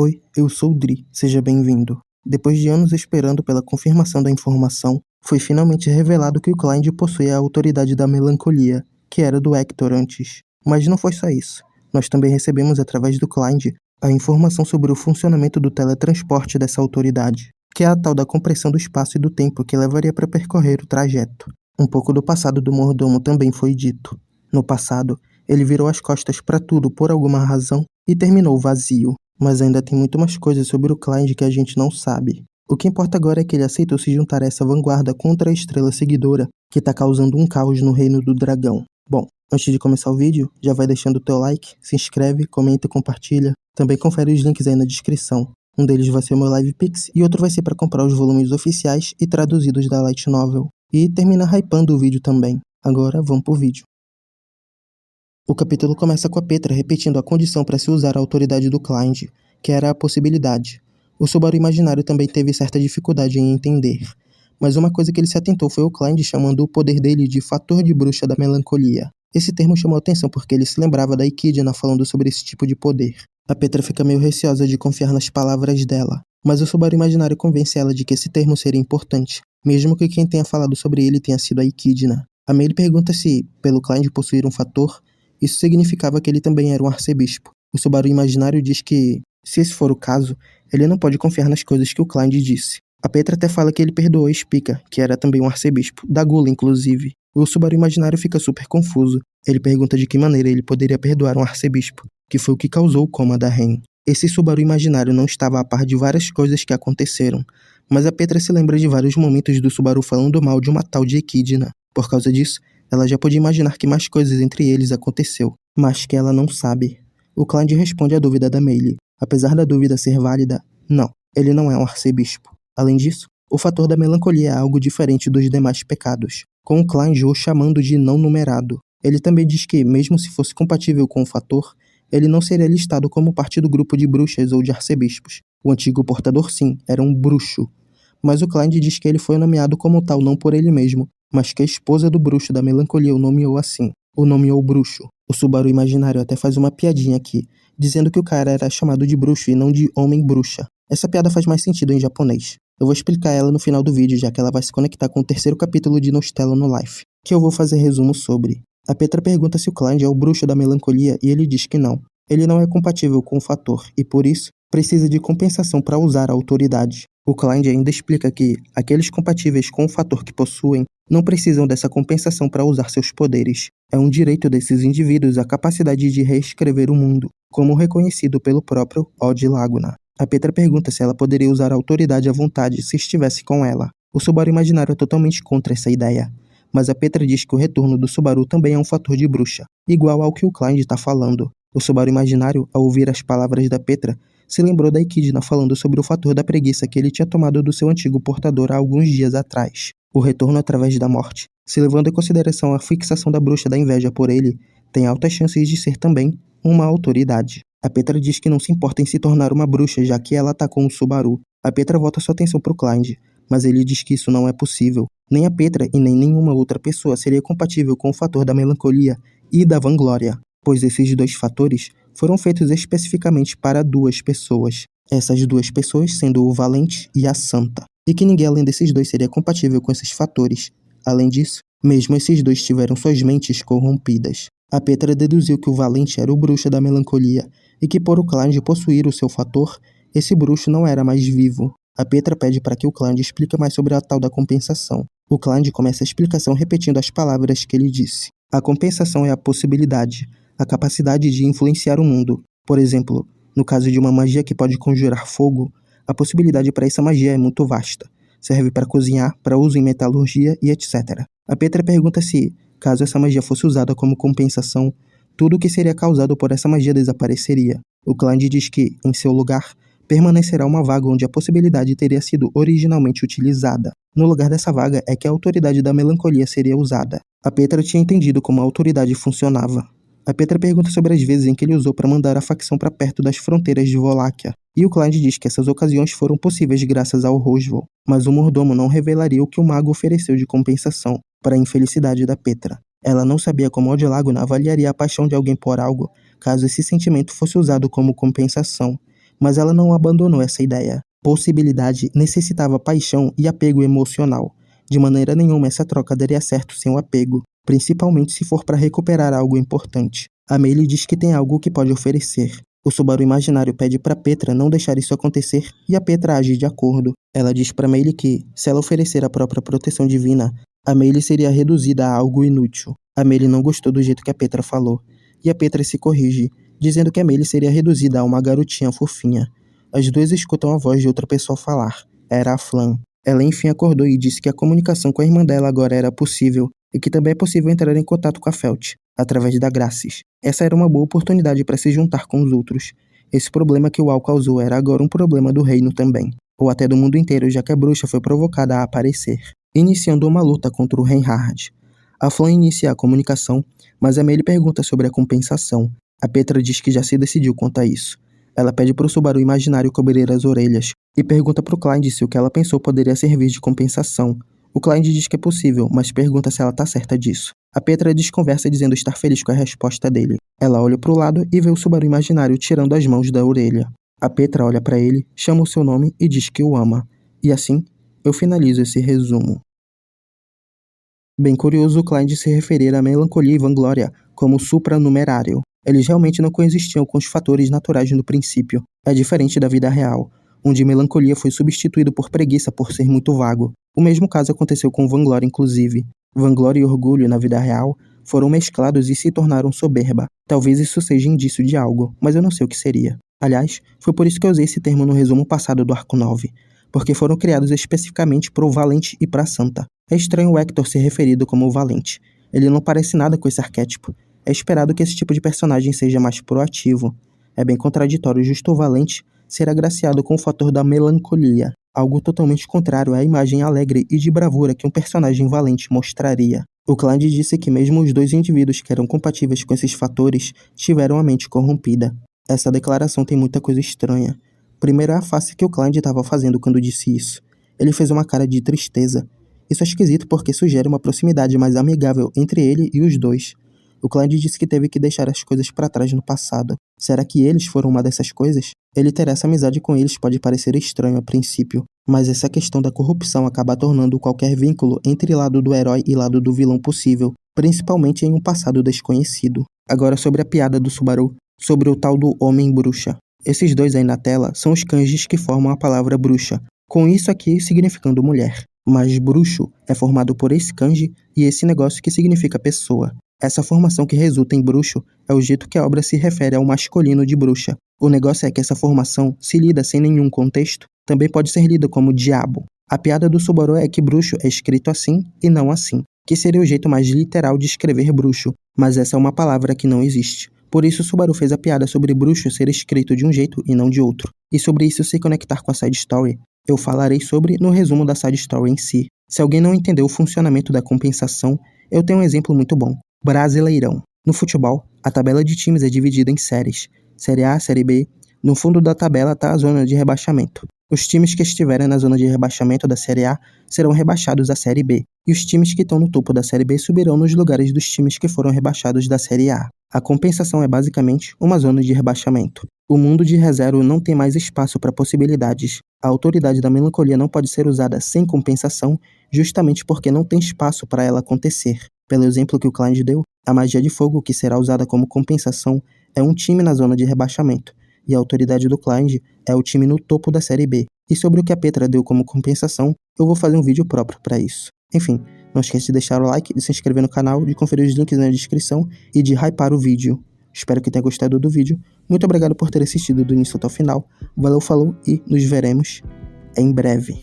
Oi, eu sou o Dri, seja bem-vindo. Depois de anos esperando pela confirmação da informação, foi finalmente revelado que o Clind possuía a autoridade da melancolia, que era do Hector antes. Mas não foi só isso. Nós também recebemos através do Clind a informação sobre o funcionamento do teletransporte dessa autoridade, que é a tal da compressão do espaço e do tempo que levaria para percorrer o trajeto. Um pouco do passado do mordomo também foi dito. No passado, ele virou as costas para tudo por alguma razão e terminou vazio. Mas ainda tem muito mais coisas sobre o Clind que a gente não sabe. O que importa agora é que ele aceitou se juntar a essa vanguarda contra a estrela seguidora, que tá causando um caos no reino do dragão. Bom, antes de começar o vídeo, já vai deixando o teu like, se inscreve, comenta e compartilha. Também confere os links aí na descrição. Um deles vai ser o meu Live Pix e outro vai ser para comprar os volumes oficiais e traduzidos da Light Novel. E termina hypando o vídeo também. Agora vamos pro vídeo. O capítulo começa com a Petra repetindo a condição para se usar a autoridade do Clind, que era a possibilidade. O Subaru imaginário também teve certa dificuldade em entender, mas uma coisa que ele se atentou foi o Clind chamando o poder dele de fator de bruxa da melancolia. Esse termo chamou a atenção porque ele se lembrava da Equidna falando sobre esse tipo de poder. A Petra fica meio receosa de confiar nas palavras dela, mas o Subaru imaginário convence ela de que esse termo seria importante, mesmo que quem tenha falado sobre ele tenha sido a Equidna. A May pergunta se, pelo Clind possuir um fator, isso significava que ele também era um arcebispo. O Subaru imaginário diz que, se esse for o caso, ele não pode confiar nas coisas que o Clind disse. A Petra até fala que ele perdoou a Spica, que era também um arcebispo, da gula inclusive. O Subaru imaginário fica super confuso. Ele pergunta de que maneira ele poderia perdoar um arcebispo, que foi o que causou o coma da Ren. Esse Subaru imaginário não estava a par de várias coisas que aconteceram, mas a Petra se lembra de vários momentos do Subaru falando mal de uma tal de Equidna. Por causa disso, ela já podia imaginar que mais coisas entre eles aconteceu, mas que ela não sabe. O Clind responde à dúvida da Meili. Apesar da dúvida ser válida, não, ele não é um arcebispo. Além disso, o fator da melancolia é algo diferente dos demais pecados, com o Clind o chamando de não numerado. Ele também diz que, mesmo se fosse compatível com o fator, ele não seria listado como parte do grupo de bruxas ou de arcebispos. O antigo portador, sim, era um bruxo. Mas o Clind diz que ele foi nomeado como tal não por ele mesmo, mas que a esposa do bruxo da melancolia o nomeou assim. O nomeou bruxo. O Subaru imaginário até faz uma piadinha aqui, dizendo que o cara era chamado de bruxo e não de homem-bruxa. Essa piada faz mais sentido em japonês. Eu vou explicar ela no final do vídeo, já que ela vai se conectar com o terceiro capítulo de Nostelo no Life, que eu vou fazer resumo sobre. A Petra pergunta se o Clind é o bruxo da melancolia e ele diz que não. Ele não é compatível com o fator e, por isso, precisa de compensação para usar a autoridade. O Clind ainda explica que aqueles compatíveis com o fator que possuem não precisam dessa compensação para usar seus poderes. É um direito desses indivíduos a capacidade de reescrever o mundo, como reconhecido pelo próprio Od Laguna. A Petra pergunta se ela poderia usar a autoridade à vontade se estivesse com ela. O Subaru imaginário é totalmente contra essa ideia, mas a Petra diz que o retorno do Subaru também é um fator de bruxa, igual ao que o Clind está falando. O Subaru imaginário, ao ouvir as palavras da Petra, se lembrou da Equidna falando sobre o fator da preguiça que ele tinha tomado do seu antigo portador há alguns dias atrás. O retorno através da morte, se levando em consideração a fixação da bruxa da inveja por ele, tem altas chances de ser também uma autoridade. A Petra diz que não se importa em se tornar uma bruxa, já que ela tá com o Subaru. A Petra volta sua atenção pro Clind, mas ele diz que isso não é possível. Nem a Petra e nem nenhuma outra pessoa seria compatível com o fator da melancolia e da vanglória, pois esses dois fatores foram feitos especificamente para duas pessoas. Essas duas pessoas sendo o Valente e a Santa. E que ninguém além desses dois seria compatível com esses fatores. Além disso, mesmo esses dois tiveram suas mentes corrompidas. A Petra deduziu que o Valente era o bruxo da melancolia e que por o Clind possuir o seu fator, esse bruxo não era mais vivo. A Petra pede para que o Clind explique mais sobre a tal da compensação. O Clind começa a explicação repetindo as palavras que ele disse. A compensação é a possibilidade, a capacidade de influenciar o mundo. Por exemplo, no caso de uma magia que pode conjurar fogo, a possibilidade para essa magia é muito vasta. Serve para cozinhar, para uso em metalurgia e etc. A Petra pergunta se, caso essa magia fosse usada como compensação, tudo o que seria causado por essa magia desapareceria. O Clind diz que, em seu lugar, permanecerá uma vaga onde a possibilidade teria sido originalmente utilizada. No lugar dessa vaga é que a autoridade da melancolia seria usada. A Petra tinha entendido como a autoridade funcionava. A Petra pergunta sobre as vezes em que ele usou para mandar a facção para perto das fronteiras de Voláquia, e o Clind diz que essas ocasiões foram possíveis graças ao Rosval, mas o mordomo não revelaria o que o mago ofereceu de compensação, para a infelicidade da Petra. Ela não sabia como Od Laguna avaliaria a paixão de alguém por algo, caso esse sentimento fosse usado como compensação, mas ela não abandonou essa ideia. Possibilidade necessitava paixão e apego emocional. De maneira nenhuma essa troca daria certo sem o apego, principalmente se for para recuperar algo importante. A Meili diz que tem algo que pode oferecer. O Subaru imaginário pede para Petra não deixar isso acontecer e a Petra age de acordo. Ela diz para Meili que, se ela oferecer a própria proteção divina, a Meili seria reduzida a algo inútil. A Meili não gostou do jeito que a Petra falou, e a Petra se corrige, dizendo que a Meili seria reduzida a uma garotinha fofinha. As duas escutam a voz de outra pessoa falar. Era a Flan. Ela enfim acordou e disse que a comunicação com a irmã dela agora era possível, e que também é possível entrar em contato com a Felt, através da Graces. Essa era uma boa oportunidade para se juntar com os outros. Esse problema que o Al causou era agora um problema do reino também, ou até do mundo inteiro, já que a bruxa foi provocada a aparecer, iniciando uma luta contra o Reinhard. A Flan inicia a comunicação, mas a Meili pergunta sobre a compensação. A Petra diz que já se decidiu quanto a isso. Ela pede para o Subaru imaginário cobrir as orelhas e pergunta para o Clyde se o que ela pensou poderia servir de compensação. O Clyde diz que é possível, mas pergunta se ela tá certa disso. A Petra desconversa dizendo estar feliz com a resposta dele. Ela olha para o lado e vê o Subaru imaginário tirando as mãos da orelha. A Petra olha para ele, chama o seu nome e diz que o ama. E assim, eu finalizo esse resumo. Bem curioso o Clyde se referir à melancolia e vanglória como supranumerário. Eles realmente não coexistiam com os fatores naturais no princípio. É diferente da vida real, onde melancolia foi substituído por preguiça por ser muito vago. O mesmo caso aconteceu com vanglória, inclusive. Vanglória e orgulho na vida real foram mesclados e se tornaram soberba. Talvez isso seja indício de algo, mas eu não sei o que seria. Aliás, foi por isso que eu usei esse termo no resumo passado do Arco 9, porque foram criados especificamente para o Valente e para a Santa. É estranho o Hector ser referido como o Valente. Ele não parece nada com esse arquétipo. É esperado que esse tipo de personagem seja mais proativo. É bem contraditório justo o Valente ser agraciado com o fator da melancolia, algo totalmente contrário à imagem alegre e de bravura que um personagem valente mostraria. O Clyde disse que mesmo os dois indivíduos que eram compatíveis com esses fatores tiveram a mente corrompida. Essa declaração tem muita coisa estranha. Primeiro é a face que o Clyde estava fazendo quando disse isso. Ele fez uma cara de tristeza. Isso é esquisito porque sugere uma proximidade mais amigável entre ele e os dois. O Clyde disse que teve que deixar as coisas para trás no passado. Será que eles foram uma dessas coisas? Ele ter essa amizade com eles pode parecer estranho a princípio, mas essa questão da corrupção acaba tornando qualquer vínculo entre lado do herói e lado do vilão possível, principalmente em um passado desconhecido. Agora sobre a piada do Subaru, sobre o tal do Homem-Bruxa. Esses dois aí na tela são os kanjis que formam a palavra bruxa, com isso aqui significando mulher. Mas bruxo é formado por esse kanji e esse negócio que significa pessoa. Essa formação que resulta em bruxo é o jeito que a obra se refere ao masculino de bruxa. O negócio é que essa formação, se lida sem nenhum contexto, também pode ser lida como diabo. A piada do Subaru é que bruxo é escrito assim e não assim, que seria o jeito mais literal de escrever bruxo, mas essa é uma palavra que não existe. Por isso Subaru fez a piada sobre bruxo ser escrito de um jeito e não de outro. E sobre isso se conectar com a side story, eu falarei sobre no resumo da side story em si. Se alguém não entendeu o funcionamento da compensação, eu tenho um exemplo muito bom. Brasileirão. No futebol, a tabela de times é dividida em séries. Série A, Série B. No fundo da tabela está a zona de rebaixamento. Os times que estiverem na zona de rebaixamento da Série A serão rebaixados à Série B, e os times que estão no topo da Série B subirão nos lugares dos times que foram rebaixados da Série A. A compensação é basicamente uma zona de rebaixamento. O mundo de ReZero não tem mais espaço para possibilidades. A autoridade da melancolia não pode ser usada sem compensação, justamente porque não tem espaço para ela acontecer. Pelo exemplo que o Clyde deu, a magia de fogo que será usada como compensação é um time na zona de rebaixamento, e a autoridade do Clyde é o time no topo da Série B. E sobre o que a Petra deu como compensação, eu vou fazer um vídeo próprio para isso. Enfim, não esquece de deixar o like, de se inscrever no canal, de conferir os links na descrição e de hypar o vídeo. Espero que tenha gostado do vídeo. Muito obrigado por ter assistido do início até o final. Valeu, falou e nos veremos em breve.